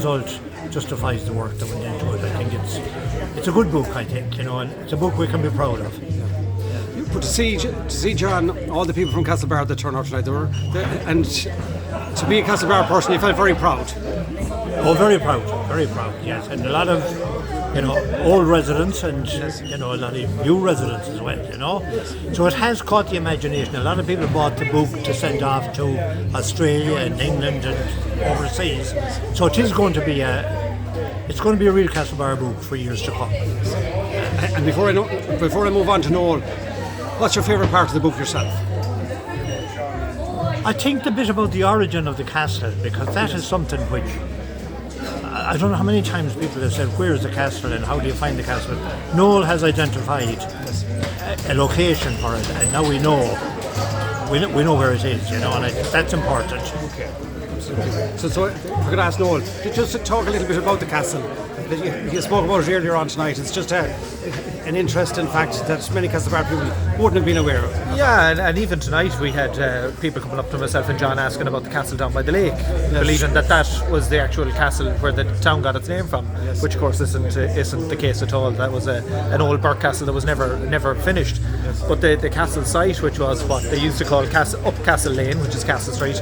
result justifies the work that went into it. I think it's a good book, I think, and it's a book we can be proud of. But to see John, all the people from Castlebar that turned out tonight, and to be a Castlebar person, you felt very proud. Oh, very proud, yes. And a lot of, old residents and, a lot of new residents as well, So it has caught the imagination. A lot of people bought the book to send off to Australia and England and overseas. So it is going to be it's going to be a real Castlebar book for years to come. And before I move on to Noel, what's your favourite part of the book yourself? I think the bit about the origin of the castle, because that is something which I don't know how many times people have said, where is the castle and how do you find the castle? Noel has identified a location for it, and now we know where it is, and I think that's important. Okay, absolutely. So we're going to ask Noel, just to talk a little bit about the castle. You spoke about it earlier on tonight. It's just an interesting fact that many Castlebar people wouldn't have been aware of. Yeah, and even tonight we had people coming up to myself and John asking about the castle down by the lake, believing that was the actual castle where the town got its name from, which of course isn't the case at all. That was an old Burke castle that was never finished. But the castle site, which was what they used to call up Castle Lane, which is Castle Street,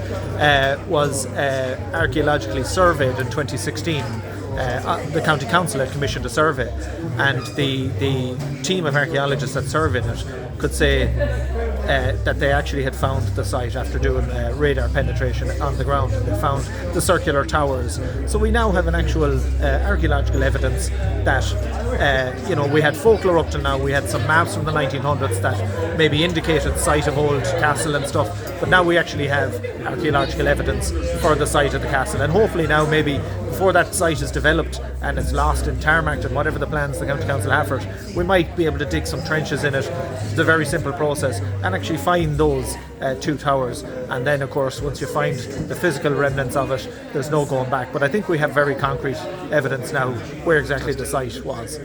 was archaeologically surveyed in 2016. The county council had commissioned a survey, and the team of archaeologists that surveyed it could say that they actually had found the site after doing radar penetration on the ground. They found the circular towers. So we now have an actual archaeological evidence that we had folklore up to now. We had some maps from the 1900s that maybe indicated the site of old castle and stuff, but now we actually have archaeological evidence for the site of the castle, and hopefully now maybe before that site is developed and it's lost in tarmac and whatever the plans the county council have for it, we might be able to dig some trenches in it. It's a very simple process, and actually find those two towers, and then of course once you find the physical remnants of it, there's no going back. But I think we have very concrete evidence now where exactly the site was.